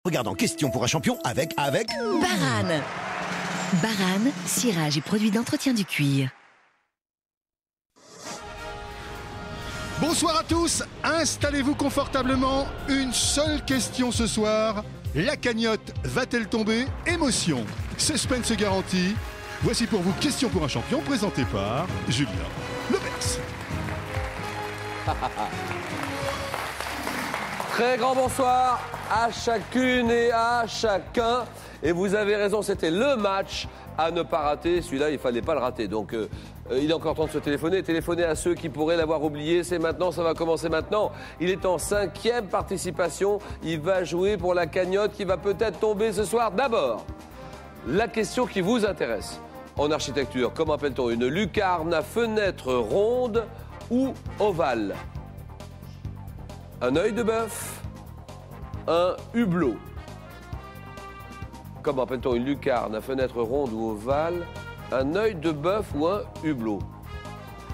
Regardons Question pour un champion avec... Baran. Baran, cirage et produits d'entretien du cuir. Bonsoir à tous, installez-vous confortablement. Une seule question ce soir. La cagnotte va-t-elle tomber? Émotion, suspense garanti. Voici pour vous Question pour un champion, présenté par Julien Lepers. Très grand bonsoir à chacune et à chacun. Et vous avez raison, c'était le match à ne pas rater. Celui-là, il ne fallait pas le rater. Donc, il est encore temps de se téléphoner. Téléphoner à ceux qui pourraient l'avoir oublié. C'est maintenant, ça va commencer maintenant. Il est en 5e participation. Il va jouer pour la cagnotte qui va peut-être tomber ce soir. D'abord, la question qui vous intéresse. En architecture, comment appelle-t-on une lucarne à fenêtre ronde ou ovale? Un œil de bœuf, un hublot. Comment appelle-t-on une lucarne à fenêtre ronde ou ovale? Un œil de bœuf ou un hublot?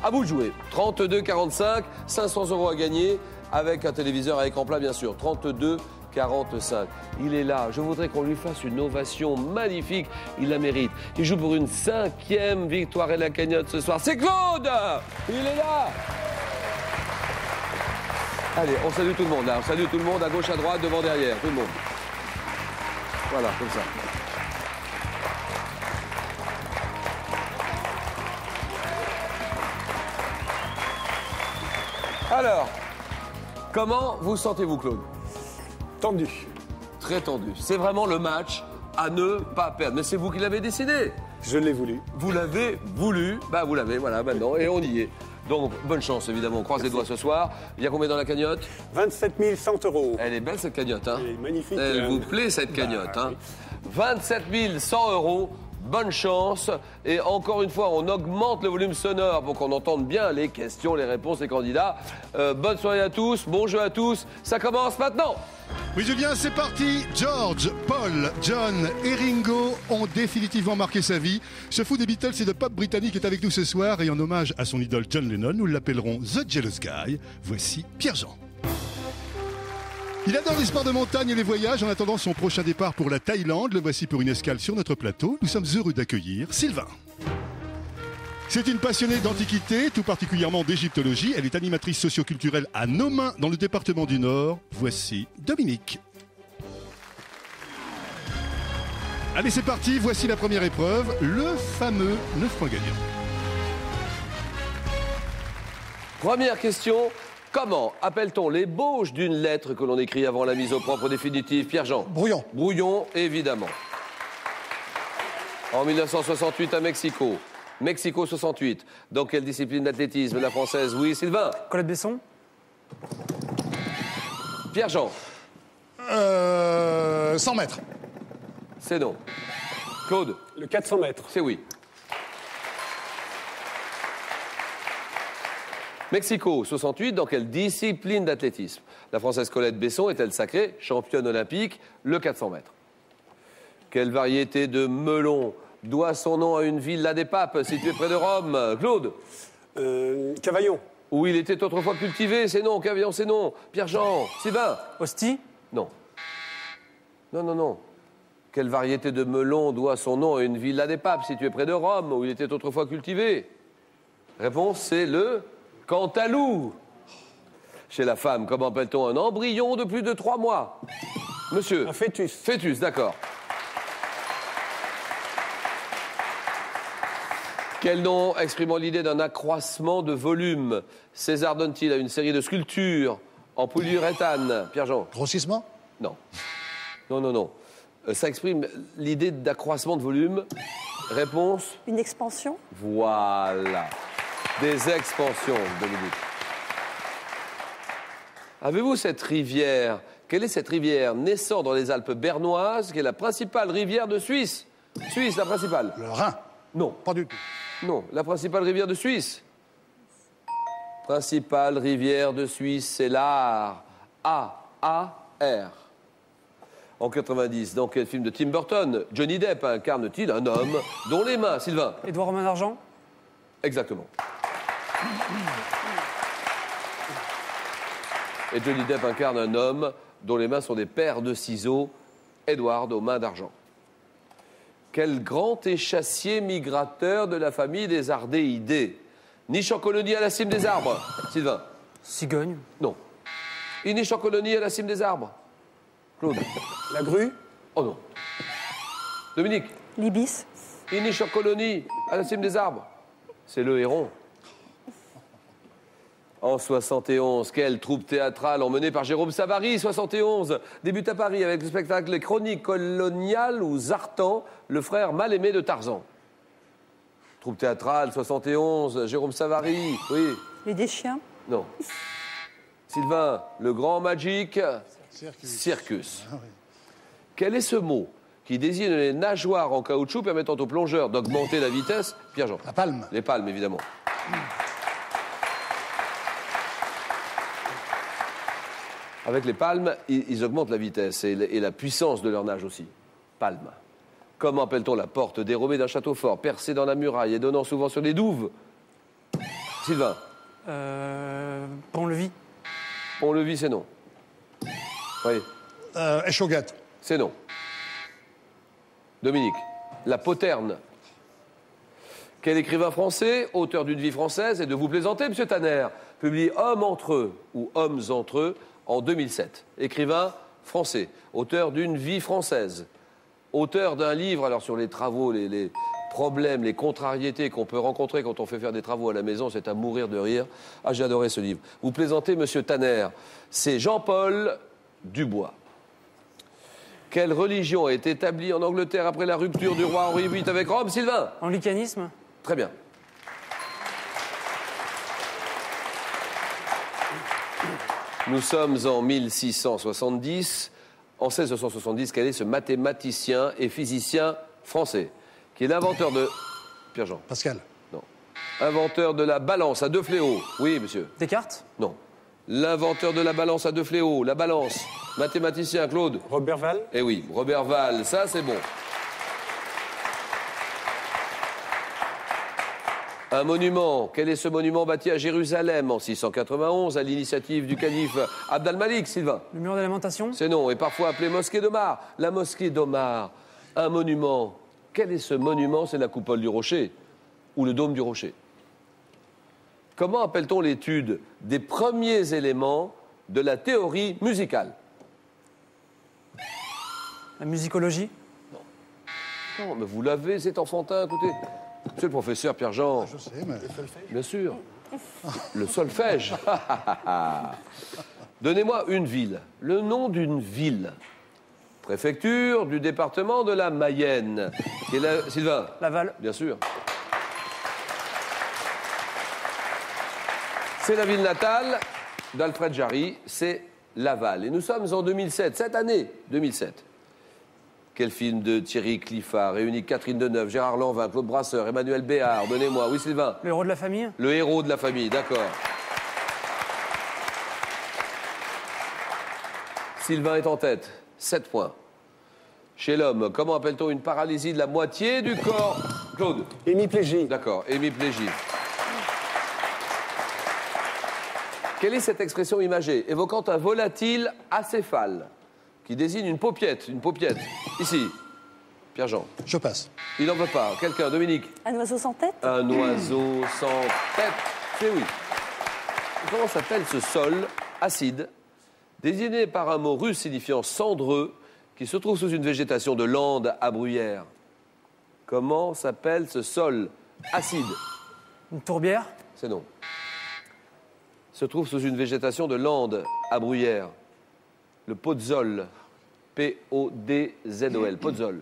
À vous de jouer. 32,45, 500 € à gagner avec un téléviseur à écran plat, bien sûr. 32,45. Il est là. Je voudrais qu'on lui fasse une ovation magnifique. Il la mérite. Il joue pour une 5e victoire et la cagnotte ce soir. C'est Claude! Il est là! Allez, on salue tout le monde là. On salue tout le monde à gauche, à droite, devant, derrière. Tout le monde. Voilà, comme ça. Alors, comment vous sentez-vous, Claude? Tendu. Très tendu. C'est vraiment le match à ne pas perdre. Mais c'est vous qui l'avez décidé. Je l'ai voulu. Vous l'avez voulu. Bah, vous l'avez, voilà, maintenant. Et on y est. Donc, bonne chance, évidemment. On croise les doigts ce soir. Il y a combien dans la cagnotte? 27 100 €. Elle est belle, cette cagnotte, hein? Elle est magnifique. Elle vous plaît, cette cagnotte, hein? 27 100 €. Bonne chance. Et encore une fois, on augmente le volume sonore pour qu'on entende bien les questions, les réponses des candidats. Bonne soirée à tous. Bon jeu à tous. Ça commence maintenant. Oui Julien, c'est parti. George, Paul, John et Ringo ont définitivement marqué sa vie. Ce fou des Beatles et de pop britannique est avec nous ce soir et en hommage à son idole John Lennon, nous l'appellerons The Jealous Guy. Voici Pierre-Jean. Il adore les sports de montagne et les voyages. En attendant son prochain départ pour la Thaïlande, le voici pour une escale sur notre plateau. Nous sommes heureux d'accueillir Sylvain. C'est une passionnée d'antiquité, tout particulièrement d'égyptologie. Elle est animatrice socioculturelle à Nomain, dans le département du Nord. Voici Dominique. Allez, c'est parti. Voici la première épreuve, le fameux 9 points gagnants. Première question. Comment appelle-t-on l'ébauche d'une lettre que l'on écrit avant la mise au propre définitive? Pierre-Jean. Brouillon. Brouillon, évidemment. En 1968 à Mexico. Mexico 68. Dans quelle discipline d'athlétisme la française? Oui, Sylvain. Colette Besson. Pierre-Jean. 100 mètres. C'est non. Claude. Le 400 mètres. C'est oui. Mexico 68, dans quelle discipline d'athlétisme la française Colette Besson est-elle sacrée championne olympique le 400 mètres? Quelle variété de melon doit son nom à une villa des papes située près de Rome? Claude. Cavaillon. Où il était autrefois cultivé? C'est non. Cavaillon, c'est non. Pierre-Jean. Sylvain. Hostie. Non. Non. Quelle variété de melon doit son nom à une villa des papes située près de Rome, où il était autrefois cultivé? Réponse, c'est le Cantalou. Chez la femme, comment appelle-t-on un embryon de plus de 3 mois? Monsieur. Un fœtus. Fœtus, d'accord. Quel nom exprimant l'idée d'un accroissement de volume? César donne-t-il à une série de sculptures en polyuréthane? Pierre-Jean. Grossissement. Non. Non. Ça exprime l'idée d'accroissement de volume. Réponse? Une expansion? Voilà. Des expansions, Dominique. Avez-vous cette rivière? Quelle est cette rivière naissant dans les Alpes bernoises, qui est la principale rivière de Suisse? Suisse, la principale. Le Rhin. Non. Pas du tout. Non, la principale rivière de Suisse. Principale rivière de Suisse, c'est l'Ar. A-A-R. En 90, dans quel film de Tim Burton Johnny Depp incarne-t-il un homme dont les mains, Sylvain? Édouard Romain d'Argent. Exactement. Et Johnny Depp incarne un homme dont les mains sont des paires de ciseaux. Edward aux mains d'argent. Quel grand échassier migrateur de la famille des ardéidés niche en colonie à la cime des arbres? Sylvain? Cigogne. Non. Il niche en colonie à la cime des arbres? Claude? La grue. Oh non. Dominique? L'ibis. Il niche en colonie à la cime des arbres? C'est le héron. En 71, quelle troupe théâtrale emmenée par Jérôme Savary, 71, débute à Paris avec le spectacle Les Chroniques coloniales où Zartan, le frère mal aimé de Tarzan. Troupe théâtrale, 71, Jérôme Savary, oui. Les Deschiens. Non. Sylvain, le grand magic circus. Quel est ce mot qui désigne les nageoires en caoutchouc permettant aux plongeurs d'augmenter la vitesse? Pierre-Jean. La palme. Les palmes, évidemment. Avec les palmes, ils augmentent la vitesse et la puissance de leur nage aussi. Palme. Comment appelle-t-on la porte dérobée d'un château fort, percée dans la muraille et donnant souvent sur des douves? Sylvain. Pont-Levis. Pont-Levis, c'est non. Oui, Échauguette. c'est non. Dominique. La poterne. Quel écrivain français, auteur d'une vie française, et de vous plaisanter, monsieur Tanner, publie Hommes entre eux ou Hommes entre eux en 2007. Écrivain français, auteur d'une vie française, auteur d'un livre alors sur les travaux, les problèmes, les contrariétés qu'on peut rencontrer quand on fait faire des travaux à la maison, c'est à mourir de rire. Ah, j'ai adoré ce livre. Vous plaisantez, monsieur Tanner, c'est Jean-Paul Dubois. Quelle religion a été établie en Angleterre après la rupture du roi Henri VIII avec Rome? Sylvain? Anglicanisme. Très bien. Nous sommes en 1670. En 1670, quel est ce mathématicien et physicien français qui est l'inventeur de... Pierre-Jean? Pascal. Non. Inventeur de la balance à deux fléaux. Oui, monsieur? Descartes. Non. L'inventeur de la balance à deux fléaux. La balance. Mathématicien, Claude? Robert Val. Eh oui, Robert Val, ça c'est bon. Un monument. Quel est ce monument bâti à Jérusalem en 691 à l'initiative du calife Abd al-Malik, Sylvain? Le mur des lamentations. C'est non, et parfois appelé mosquée d'Omar. La mosquée d'Omar, un monument. Quel est ce monument? C'est la coupole du rocher ou le dôme du rocher. Comment appelle-t-on l'étude des premiers éléments de la théorie musicale? La musicologie. Non, mais vous l'avez, c'est enfantin, écoutez. Monsieur le professeur Pierre-Jean. Je sais, mais... Bien sûr. Le solfège. Donnez-moi une ville. Le nom d'une ville. Préfecture du département de la Mayenne. Sylvain? Laval. Bien sûr. C'est la ville natale d'Alfred Jarry, c'est Laval. Et nous sommes en 2007, cette année 2007. Quel film de Thierry Cliffard réunit Catherine Deneuve, Gérard Lanvin, Claude Brasseur, Emmanuel Béard? Donnez-moi. Oui, Sylvain? Le héros de la famille. Le héros de la famille, d'accord. Sylvain est en tête, 7 points. Chez l'homme, comment appelle-t-on une paralysie de la moitié du corps? Claude? Hémiplégie. D'accord, hémiplégie. Quelle est cette expression imagée évoquant un volatile acéphale qui désigne une paupiette? Une paupiette. Ici. Pierre-Jean. Je passe. Il n'en veut pas. Quelqu'un? Dominique? Un oiseau sans tête. Un oiseau sans tête. C'est oui. Comment s'appelle ce sol acide, désigné par un mot russe signifiant cendreux, qui se trouve sous une végétation de lande à bruyère? Comment s'appelle ce sol acide? Une tourbière. C'est non. Se trouve sous une végétation de lande à bruyère. Le podzol. P-O-D-Z-O-L. Podzol.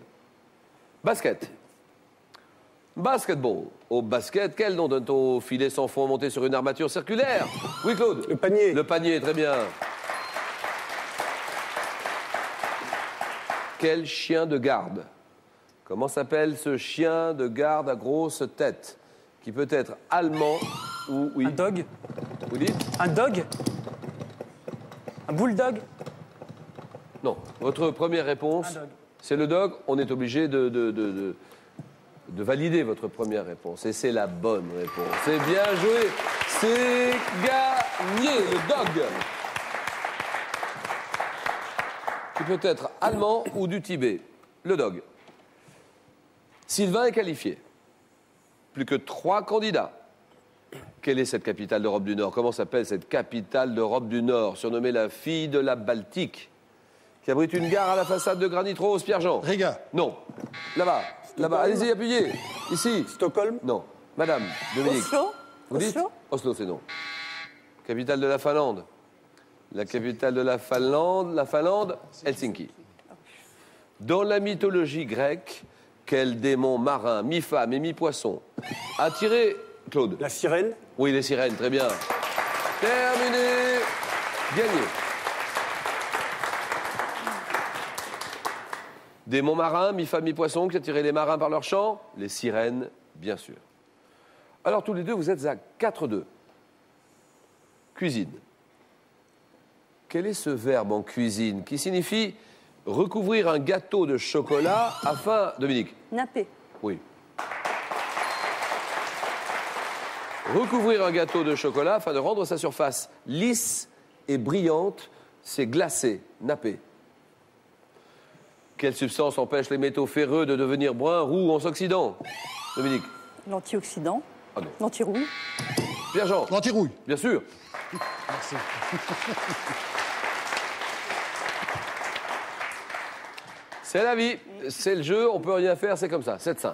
Basket. Basketball. Au basket, quel nom donne-t-on au filet sans fond monté sur une armature circulaire? Oui, Claude? Le panier. Le panier, très bien. Quel chien de garde? Comment s'appelle ce chien de garde à grosse tête? Qui peut être allemand ou... Oui. Un dog. Vous dites? Un dog. Un bulldog. Non. Votre première réponse, Un dog. c'est le dog. On est obligé de valider votre première réponse. Et c'est la bonne réponse. C'est bien joué. C'est gagné, le dog. Tu peut être allemand ou du Tibet. Le dog. Sylvain est qualifié. Plus que 3 candidats. Quelle est cette capitale d'Europe du Nord? Comment s'appelle cette capitale d'Europe du Nord, surnommée la fille de la Baltique, qui abrite une gare à la façade de granit rose? Pierre-Jean? Riga. Non. Là-bas. Là-bas. Allez-y, appuyez. Ici. Stockholm. Non. Madame, Dominique. Oslo. Vous dites Oslo. Oslo, c'est non. Capitale de la Finlande. La capitale de la Finlande, Helsinki. Dans la mythologie grecque, quel démon marin, mi-femme et mi-poisson a tiré Claude? La sirène. Oui, les sirènes, très bien. Terminé. Gagné. Démon marin, mi-femme, mi-poisson, qui a tiré les marins par leur chant? Les sirènes, bien sûr. Alors, tous les deux, vous êtes à 4-2. Cuisine. Quel est ce verbe en cuisine qui signifie recouvrir un gâteau de chocolat afin... Dominique? Nappé. Oui. Recouvrir un gâteau de chocolat afin de rendre sa surface lisse et brillante, c'est glacer, napper. Quelle substance empêche les métaux ferreux de devenir bruns, roux en s'oxydant? Dominique? L'antioxydant. Ah non. L'antirouille. Pierre-Jean? L'antirouille. Bien sûr. Merci. C'est la vie, c'est le jeu, on peut rien faire, c'est comme ça. 7-5.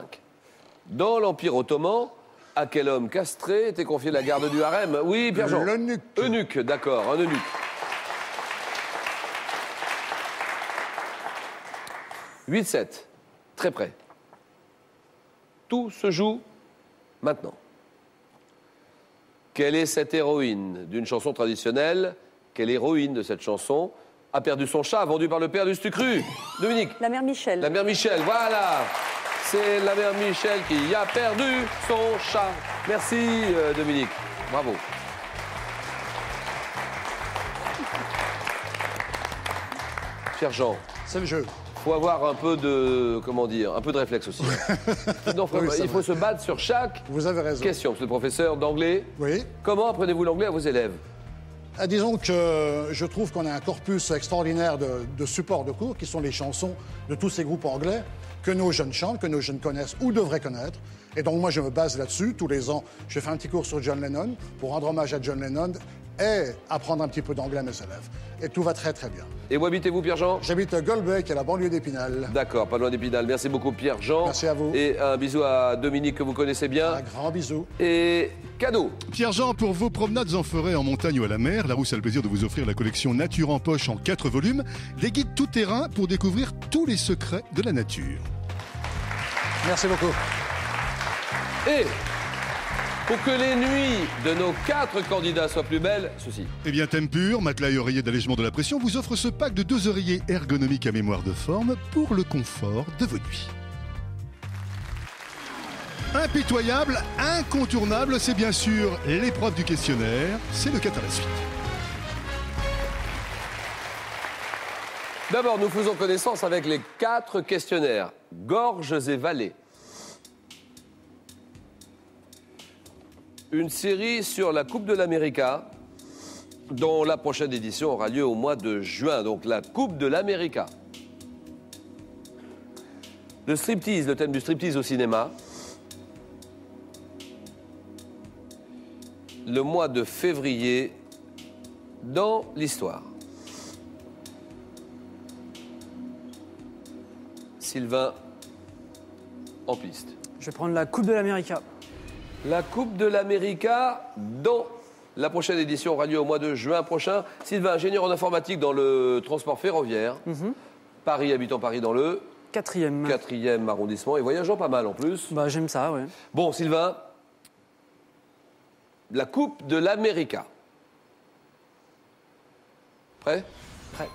Dans l'Empire ottoman, à quel homme castré était confiée la garde du harem? Oui, Pierre-Jean? L'eunuque. Eunuque, d'accord, un eunuque. « 8-7, très près. Tout se joue maintenant. Quelle est cette héroïne d'une chanson traditionnelle? Quelle héroïne de cette chanson a perdu son chat vendu par le père du Stucru? Dominique? La mère Michel. La mère Michel, voilà. C'est la mère Michel qui a perdu son chat. Merci Dominique, bravo. Pierre-Jean, C'est le jeu. faut avoir un peu de, comment dire, un peu de réflexe aussi. Non, Oui, c'est il faut vrai. se battre sur chaque Vous avez raison. question. C'est le professeur d'anglais. Oui. Comment apprenez-vous l'anglais à vos élèves? Disons que je trouve qu'on a un corpus extraordinaire de supports de cours, qui sont les chansons de tous ces groupes anglais, que nos jeunes chantent, que nos jeunes connaissent ou devraient connaître. Et donc moi, je me base là-dessus. Tous les ans, je fais un petit cours sur John Lennon pour rendre hommage à John Lennon et apprendre un petit peu d'anglais à mes élèves. Et tout va très, très bien. Et où habitez-vous, Pierre-Jean? J'habite à Golbec, à la banlieue d'Épinal. D'accord, pas loin d'Épinal. Merci beaucoup, Pierre-Jean. Merci à vous. Et un bisou à Dominique, que vous connaissez bien. Un grand bisou. Et cadeau. Pierre-Jean, pour vos promenades en forêt, en montagne ou à la mer, Larousse a le plaisir de vous offrir la collection Nature en poche en 4 volumes, des guides tout-terrain pour découvrir tous les secrets de la nature. Merci beaucoup. Et pour que les nuits de nos 4 candidats soient plus belles, ceci. Eh bien, Tempur, matelas et oreiller d'allègement de la pression, vous offre ce pack de 2 oreillers ergonomiques à mémoire de forme pour le confort de vos nuits. Impitoyable, incontournable, c'est bien sûr l'épreuve du questionnaire. C'est le 4 à la suite. D'abord, nous faisons connaissance avec les 4 questionnaires. Gorges et vallées. Une série sur la Coupe de l'América, dont la prochaine édition aura lieu au mois de juin. Donc la Coupe de l'América. Le striptease, le thème du striptease au cinéma. Le mois de février dans l'histoire. Sylvain, en piste. Je vais prendre la Coupe de l'Amérique. La Coupe de l'América, dont la prochaine édition aura lieu au mois de juin prochain. Sylvain, ingénieur en informatique dans le transport ferroviaire. Paris, habitant Paris dans le 4e arrondissement et voyageant pas mal en plus. Bah, j'aime ça, ouais. Bon, Sylvain, la Coupe de l'América. Prêt? Prêt.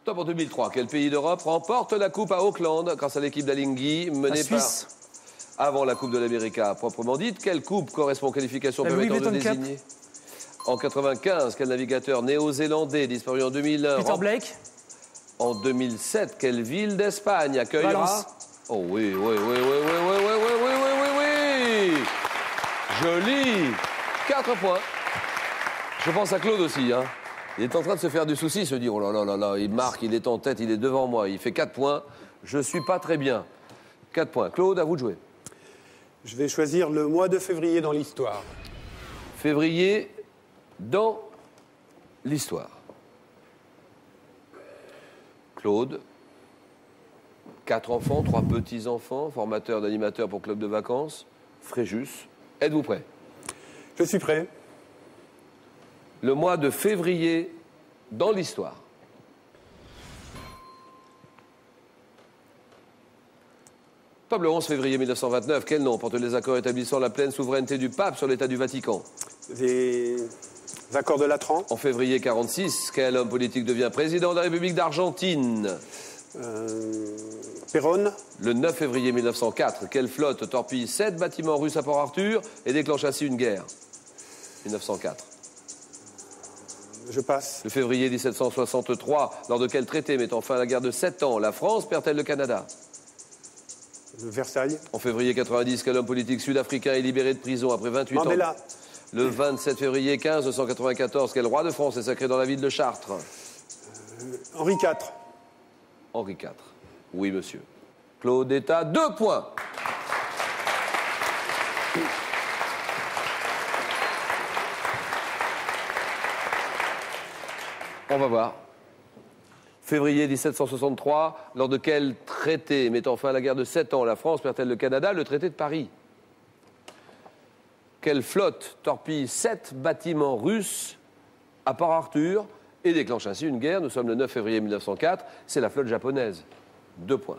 Top en 2003. Quel pays d'Europe remporte la Coupe à Auckland grâce à l'équipe d'Alinghi menée par... Suisse. Avant la Coupe de l'América proprement dite, quelle coupe correspond aux qualifications La permettant Louis de Vuitton Cup. désigner? En 95, quel navigateur néo-zélandais disparu en 2001 Peter Blake. En 2007, quelle ville d'Espagne accueillera... Valence. Oh oui, oui, oui, oui, oui, oui, oui, oui, oui, oui, oui, oui. Joli. 4 points. Je pense à Claude aussi. Hein. Il est en train de se faire du souci, il se dit, oh là là là là, il marque, il est en tête, il est devant moi, il fait 4 points. Je suis pas très bien. 4 points. Claude, à vous de jouer. Je vais choisir le mois de février dans l'histoire. Février dans l'histoire. Claude, 4 enfants, 3 petits-enfants, formateur d'animateurs pour club de vacances. Fréjus, êtes-vous prêt? Je suis prêt. Le mois de février dans l'histoire. Comme le 11 février 1929, quel nom portent les accords établissant la pleine souveraineté du pape sur l'État du Vatican? Les accords de Latran. En février 1946, quel homme politique devient président de la République d'Argentine? Perón. Le 9 février 1904, quelle flotte torpille 7 bâtiments russes à Port-Arthur et déclenche ainsi une guerre? 1904. Je passe. Le février 1763, lors de quel traité mettant fin à la guerre de 7 ans, la France perd-elle le Canada? Versailles. En février 90, quel homme politique sud-africain est libéré de prison après 28 Mandela. ans? Le 27 février 1594, quel roi de France est sacré dans la ville de Chartres? Henri IV. Henri IV. Oui, monsieur. Claude est à 2 points. On va voir. Février 1763, lors de quel traité mettant fin à la guerre de 7 ans, la France perd-elle le Canada? Le traité de Paris. Quelle flotte torpille 7 bâtiments russes à Port-Arthur et déclenche ainsi une guerre? Nous sommes le 9 février 1904, c'est la flotte japonaise. 2 points.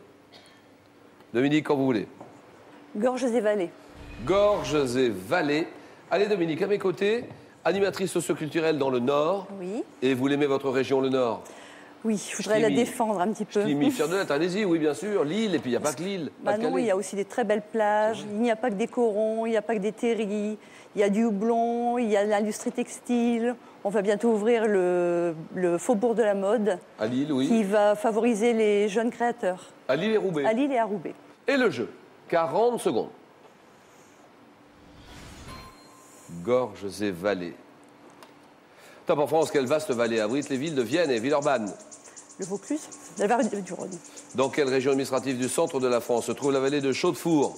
Dominique, quand vous voulez. Gorges et vallées. Gorges et vallées. Allez, Dominique, à mes côtés, animatrice socioculturelle dans le Nord. Oui. Et vous l'aimez votre région, le Nord? Oui, je voudrais la défendre un petit peu. Je t'ai mis fier de l'être, allez-y, oui, bien sûr. Lille, et puis il n'y a pas que Lille. Bah non, il y a aussi des très belles plages. Il n'y a pas que des corons, il n'y a pas que des terris. Il y a du houblon, il y a l'industrie textile. On va bientôt ouvrir le faubourg de la mode. À Lille, oui. Qui va favoriser les jeunes créateurs. À Lille et Roubaix. À Lille et à Roubaix. Et le jeu, 40 secondes. Gorges et vallées. Top en France, quelle vaste vallée abrite les villes de Vienne et Villeurbanne? Le Vaucluse, la vallée du Rhône. Dans quelle région administrative du centre de la France se trouve la vallée de Chaudefour?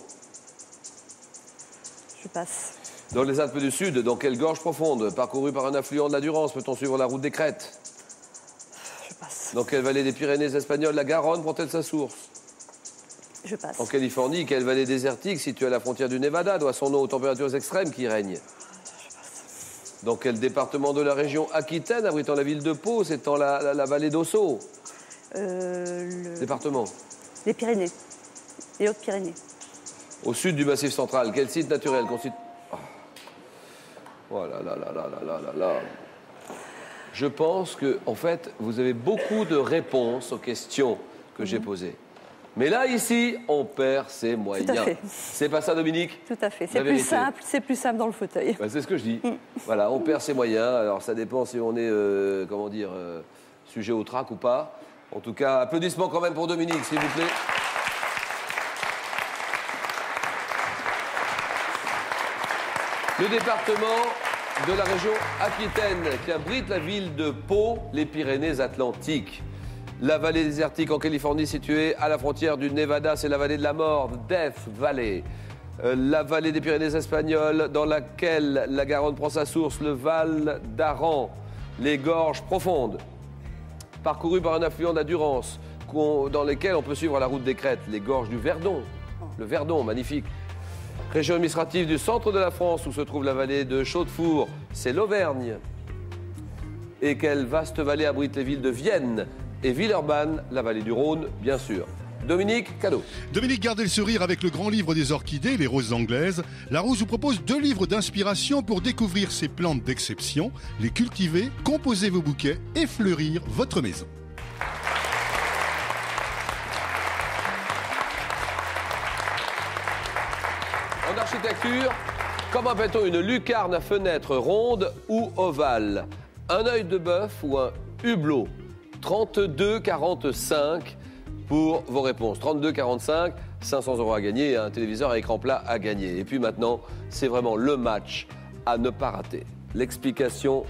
Je passe. Dans les Alpes du Sud, dans quelle gorge profonde, parcourue par un affluent de la Durance, peut-on suivre la route des Crêtes? Je passe. Dans quelle vallée des Pyrénées espagnoles la Garonne prend-elle sa source? Je passe. En Californie, quelle vallée désertique située à la frontière du Nevada doit son nom aux températures extrêmes qui règnent? Dans quel département de la région Aquitaine, abritant la ville de Pau, s'étend la vallée d'Ossau? Département. Les Pyrénées. Les Hautes-Pyrénées. Au sud du Massif central, quel site naturel constitue... Oh là là là là là là là là. Je pense que, en fait, vous avez beaucoup de réponses aux questions que j'ai posées. Mais là, ici, on perd ses moyens. Tout à fait. C'est pas ça, Dominique? Tout à fait. La vérité. C'est plus simple dans le fauteuil. Ben, c'est ce que je dis. Voilà, on perd ses moyens. Alors, ça dépend si on est, sujet au trac ou pas. En tout cas, applaudissements quand même pour Dominique, s'il vous plaît. Le département de la région Aquitaine qui abrite la ville de Pau, les Pyrénées-Atlantiques. La vallée désertique en Californie située à la frontière du Nevada, c'est la vallée de la mort, Death Valley. La vallée des Pyrénées espagnoles dans laquelle la Garonne prend sa source, le Val d'Aran, les gorges profondes, parcourues par un affluent de la Durance, dans lesquelles on peut suivre la route des Crêtes, les gorges du Verdon, le Verdon, magnifique. Région administrative du centre de la France où se trouve la vallée de Chaudefour, c'est l'Auvergne. Et quelle vaste vallée abrite les villes de Vienne et Villeurbanne, la vallée du Rhône, bien sûr. Dominique, cadeau. Dominique, gardez le sourire avec le grand livre des orchidées, les roses anglaises. La Rose vous propose 2 livres d'inspiration pour découvrir ces plantes d'exception, les cultiver, composer vos bouquets et fleurir votre maison. En architecture, comment appelle-t-on une lucarne à fenêtre ronde ou ovale? Un œil de bœuf ou un hublot? 32,45 pour vos réponses. 32,45, 500 € à gagner et un téléviseur à écran plat à gagner. Et puis maintenant, c'est vraiment le match à ne pas rater. L'explication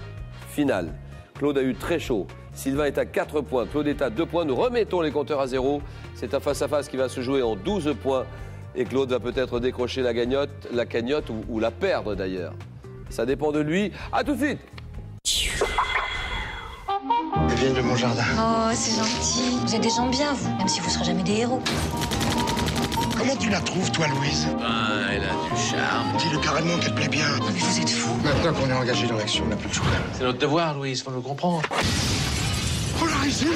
finale. Claude a eu très chaud. Sylvain est à 4 points. Claude est à 2 points. Nous remettons les compteurs à 0. C'est un face-à-face qui va se jouer en 12 points. Et Claude va peut-être décrocher la cagnotte ou la perdre d'ailleurs. Ça dépend de lui. À tout de suite. Elles viennent de mon jardin. Oh, c'est gentil. Vous êtes des gens bien, vous, même si vous ne serez jamais des héros. Comment tu la trouves, toi, Louise? Elle a du charme. Dis-le carrément qu'elle plaît bien. Non, mais vous êtes fous. Maintenant qu'on est engagé dans l'action, on n'a plus le choix. C'est notre devoir, Louise, faut le comprendre. Polarisé.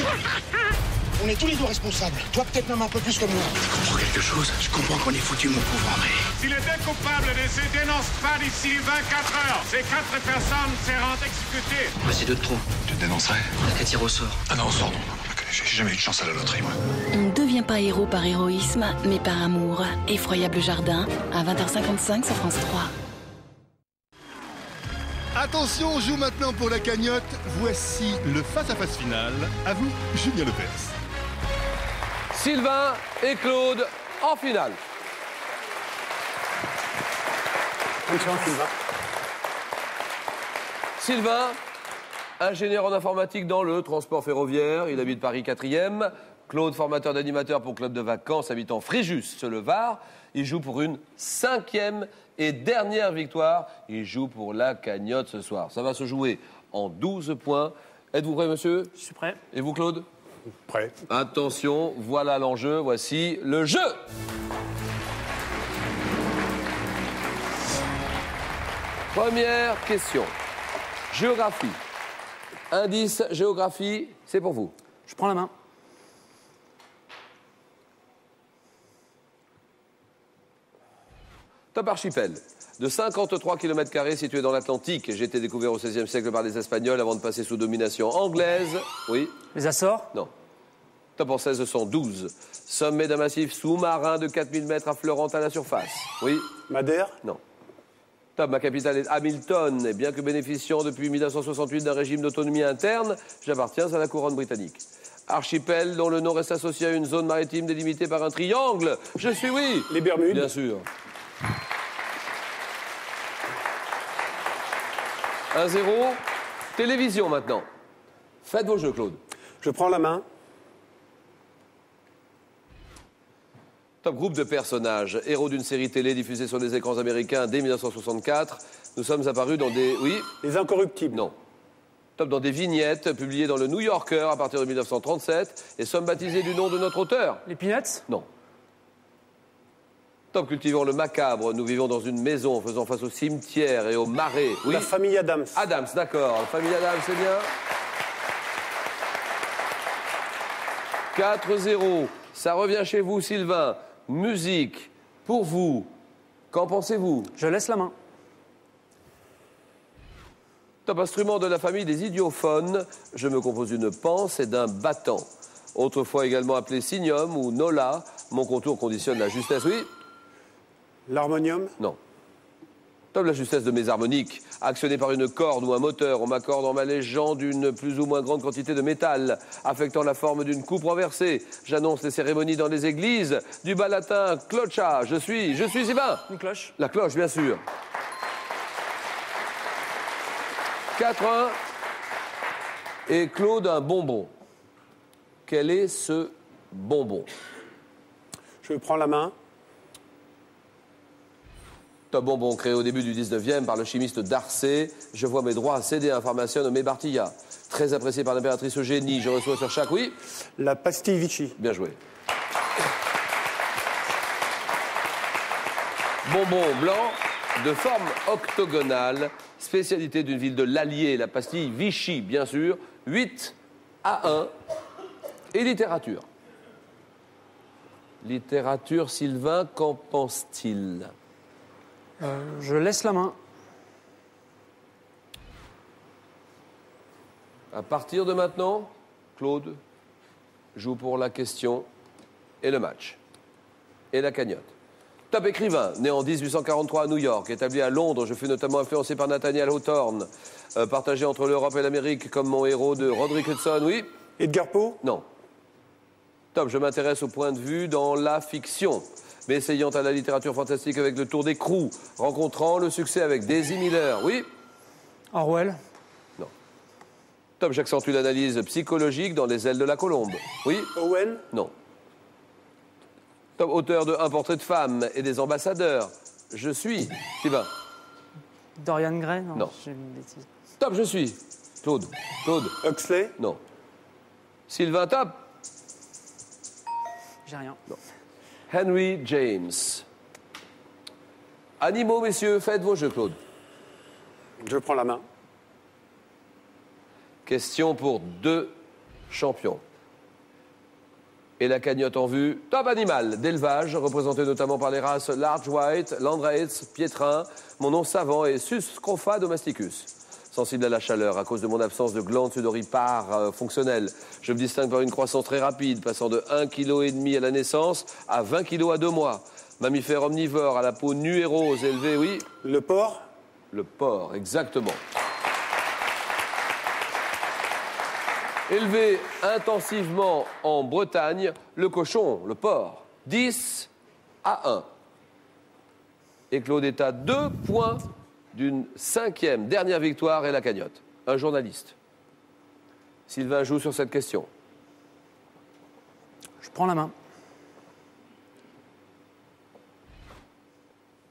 On est tous les deux responsables. Toi, peut-être même un peu plus que moi. Tu comprends quelque chose? Je comprends qu'on est foutu, mon pauvre André. Si les deux coupables ne se dénoncent pas d'ici 24 heures, ces 4 personnes seront exécutées. C'est de trop. Tu te dénoncerais? T'as qu'à tirer au sort. Ah non, au sort, non. J'ai jamais eu de chance à la loterie, moi. On ne devient pas héros par héroïsme, mais par amour. Effroyable jardin, à 20h55 sur France 3. Attention, on joue maintenant pour la cagnotte. Voici le face-à-face final. À vous, Julien Lepers. Sylvain et Claude en finale. Bonne chance, Sylvain. Sylvain, ingénieur en informatique dans le transport ferroviaire. Il habite Paris 4e. Claude, formateur d'animateur pour club de vacances, habitant Fréjus, le Var. Il joue pour une 5e et dernière victoire. Il joue pour la cagnotte ce soir. Ça va se jouer en 12 points. Êtes-vous prêt, monsieur? Je suis prêt. Et vous, Claude? Prêt. Attention, voilà l'enjeu. Voici le jeu. Première question. Géographie. Indice géographie, c'est pour vous. Je prends la main. Top archipel. De 53 km² situé dans l'Atlantique. J'ai été découvert au XVIe siècle par les Espagnols avant de passer sous domination anglaise. Oui. Les Açores. Non. Top en 1612. Sommet d'un massif sous-marin de 4000 mètres affleurant à la surface. Oui. Madère. Non. Top, ma capitale est Hamilton. Et bien que bénéficiant depuis 1968 d'un régime d'autonomie interne, j'appartiens à la couronne britannique. Archipel dont le nom reste associé à une zone maritime délimitée par un triangle. Je suis oui. Les Bermudes. Bien sûr. 1-0. Télévision maintenant. Faites vos jeux, Claude. Je prends la main. Top groupe de personnages, héros d'une série télé diffusée sur les écrans américains dès 1964. Nous sommes apparus dans des... Oui. Les Incorruptibles. Non. Top dans des vignettes publiées dans le New Yorker à partir de 1937 et sommes baptisés du nom de notre auteur. Les Peanuts. Non. Top cultivant le macabre, nous vivons dans une maison faisant face au cimetière et au marais. Oui. La famille Adams. Adams, d'accord. La famille Adams, c'est bien. 4-0. Ça revient chez vous, Sylvain. Musique, pour vous, qu'en pensez-vous? Je laisse la main. Top instrument de la famille des idiophones, je me compose d'une panse et d'un battant. Autrefois également appelé signum ou nola, mon contour conditionne la justesse, oui? L'harmonium. Non. Top la justesse de mes harmoniques, actionné par une corde ou un moteur, on m'accorde en m'allégeant d'une plus ou moins grande quantité de métal, affectant la forme d'une coupe renversée. J'annonce les cérémonies dans les églises, du bas latin, clocha, je suis Sylvain. Une cloche. La cloche, bien sûr. 4-1. Et Claude, un bonbon. Quel est ce bonbon? Je prends la main. Top bonbon créé au début du 19e par le chimiste Darcet. Je vois mes droits cédés à un pharmacien nommé Bartilla. Très apprécié par l'impératrice Eugénie. Je reçois sur chaque... Oui. La pastille Vichy. Bien joué. Bonbon blanc de forme octogonale, spécialité d'une ville de l'Allier, la pastille Vichy, bien sûr. 8-1. Et littérature. Littérature, Sylvain, qu'en pense-t-il? Je laisse la main. À partir de maintenant, Claude joue pour la question et le match. Et la cagnotte. Top écrivain, né en 1843 à New York, établi à Londres, je fus notamment influencé par Nathaniel Hawthorne, partagé entre l'Europe et l'Amérique comme mon héros de Roderick Hudson, oui? Edgar Poe? Non. Top, je m'intéresse au point de vue dans la fiction. Mais essayant à la littérature fantastique avec le Tour d'écrou, rencontrant le succès avec Daisy Miller, oui? Orwell. Non. Top, j'accentue l'analyse psychologique dans Les ailes de la colombe. Oui? Owen? Non. Top, auteur de Un portrait de femme et des ambassadeurs. Je suis. Sylvain? Dorian Gray? Non. J'ai une bêtise. Top, je suis. Claude? Claude? Huxley? Non. Sylvain, top? J'ai rien. Non. Henry James. Animaux, messieurs, faites vos jeux, Claude. Je prends la main. Question pour 2 champions. Et la cagnotte en vue, top animal d'élevage, représenté notamment par les races Large White, Landrace, Piétrin. Mon nom savant est Sus Scrofa domesticus. Sensible à la chaleur à cause de mon absence de glande sudoripare fonctionnelle. Je me distingue par une croissance très rapide, passant de 1,5 kg à la naissance à 20 kg à 2 mois. Mammifère omnivore à la peau nue et rose, élevé, oui. Le porc? Le porc, exactement. Élevé intensivement en Bretagne, le cochon, le porc, 10 à 1. Et Claude est à 2 points d'une 5e dernière victoire et la cagnotte. Un journaliste. Sylvain joue sur cette question. Je prends la main.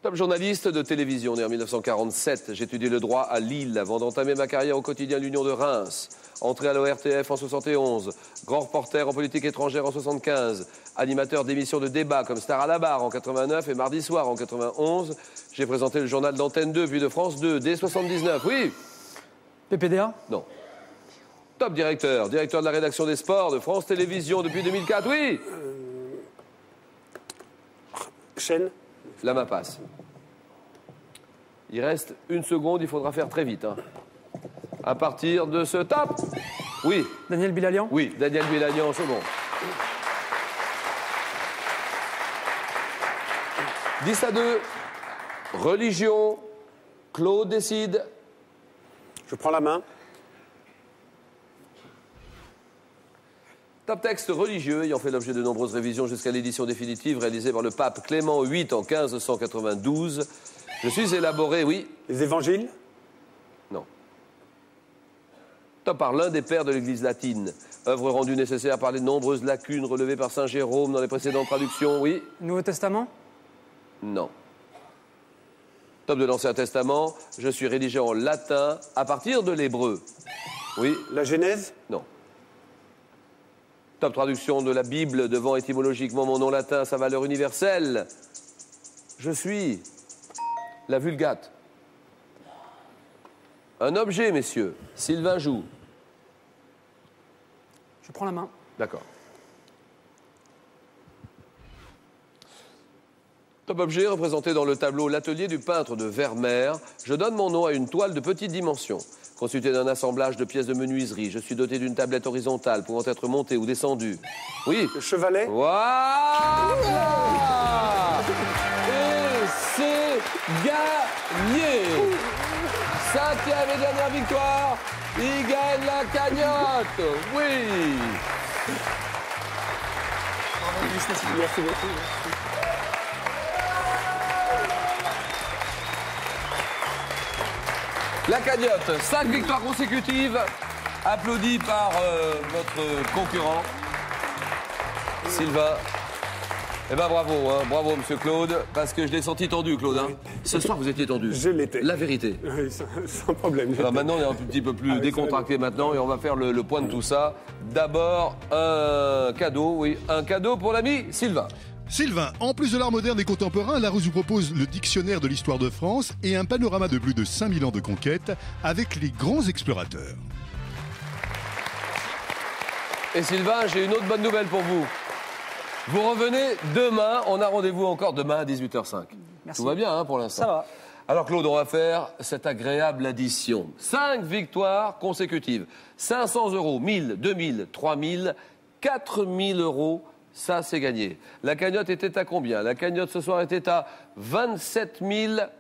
Top journaliste de télévision, né en 1947. J'étudie le droit à Lille avant d'entamer ma carrière au quotidien L'Union de Reims. Entré à l'ORTF en 71. Grand reporter en politique étrangère en 75. Animateur d'émissions de débat comme Star à la barre en 89 et Mardi soir en 91. J'ai présenté le journal d'Antenne 2 puis de France 2 dès 79. Oui. PPDA? Non. Top directeur. Directeur de la rédaction des sports de France Télévisions depuis 2004. Oui. Chaîne? La main passe. Il reste 1 seconde, il faudra faire très vite. Hein. À partir de ce top. Oui. Daniel Bilalian? Oui, Daniel Bilalian, c'est bon. 10 à 2. Religion. Claude décide. Je prends la main. Top texte religieux ayant fait l'objet de nombreuses révisions jusqu'à l'édition définitive réalisée par le pape Clément VIII en 1592. Je suis élaboré, oui. Les évangiles? Non. Top par l'un des pères de l'Église latine. Œuvre rendue nécessaire par les nombreuses lacunes relevées par saint Jérôme dans les précédentes traductions, oui. Nouveau Testament? Non. Top de l'Ancien Testament. Je suis rédigé en latin à partir de l'hébreu. Oui. La Genèse? Non. Top traduction de la Bible devant étymologiquement mon nom latin, sa valeur universelle. Je suis la Vulgate. Un objet, messieurs. Sylvain joue. Je prends la main. D'accord. Top objet représenté dans le tableau L'atelier du peintre de Vermeer. Je donne mon nom à une toile de petite dimension. Constituée d'un assemblage de pièces de menuiserie, je suis doté d'une tablette horizontale pouvant être montée ou descendue. Oui. Le chevalet? Voilà. Et c'est gagné. 5e et dernière victoire. Il gagne la cagnotte. Oui. Merci beaucoup. La cagnotte, 5 victoires consécutives, applaudie par votre concurrent, Sylvain. Eh ben bravo, hein, bravo Monsieur Claude, parce que je l'ai senti tendu, Claude. Hein. Ce soir, vous étiez tendu. Je l'étais. La vérité. Oui, sans problème. Alors maintenant, on est un petit peu plus décontracté maintenant et on va faire le point de tout ça. D'abord, un cadeau, oui, un cadeau pour l'ami Sylvain. Sylvain, en plus de l'art moderne et contemporain, Larousse vous propose le dictionnaire de l'histoire de France et un panorama de plus de 5000 ans de conquête avec les grands explorateurs. Et Sylvain, j'ai une autre bonne nouvelle pour vous. Vous revenez demain, on a rendez-vous encore demain à 18h05. Merci. Tout va bien hein, pour l'instant. Ça va. Alors Claude, on va faire cette agréable addition. 5 victoires consécutives. 500 euros, 1000, 2000, 3000, 4000 euros. Ça, c'est gagné. La cagnotte était à combien? La cagnotte ce soir était à 27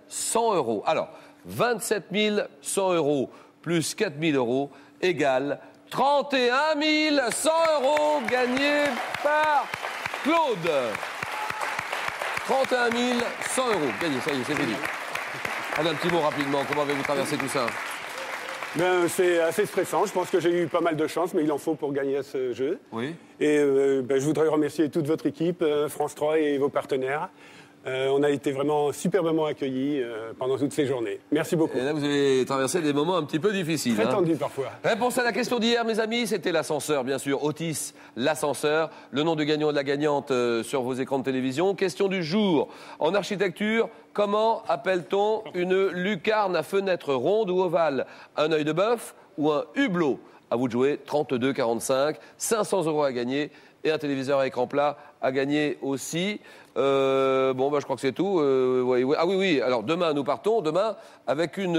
100 euros. Alors, 27 100 euros plus 4 000 euros égale 31 100 euros gagnés par Claude. 31 100 euros gagnés. Ça y est, c'est fini. Allez, un petit mot rapidement. Comment avez-vous traversé tout ça? Ben, c'est assez stressant. Je pense que j'ai eu pas mal de chance, mais il en faut pour gagner à ce jeu. Oui. Et je voudrais remercier toute votre équipe, France 3 et vos partenaires. On a été vraiment superbement accueillis pendant toutes ces journées. Merci beaucoup. Et là, vous avez traversé des moments un petit peu difficiles. Très tendus parfois. Réponse à la question d'hier, mes amis, c'était l'ascenseur, bien sûr. Otis, l'ascenseur. Le nom du gagnant et de la gagnante sur vos écrans de télévision. Question du jour. En architecture, comment appelle-t-on une lucarne à fenêtre ronde ou ovale? Un œil de bœuf ou un hublot? À vous de jouer, 32,45, 500 € à gagner et un téléviseur à écran plat à gagner aussi. Je crois que c'est tout. Ah oui. Alors demain, nous partons. Demain, avec une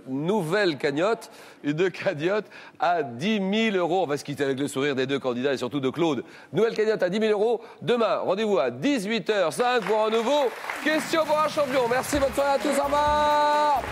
nouvelle cagnotte, une cagnotte à 10 000 €. On va se quitter avec le sourire des deux candidats et surtout de Claude. Nouvelle cagnotte à 10 000 €. Demain, rendez-vous à 18h05 pour un nouveau Question pour un champion. Merci, bonne soirée à tous. Au revoir.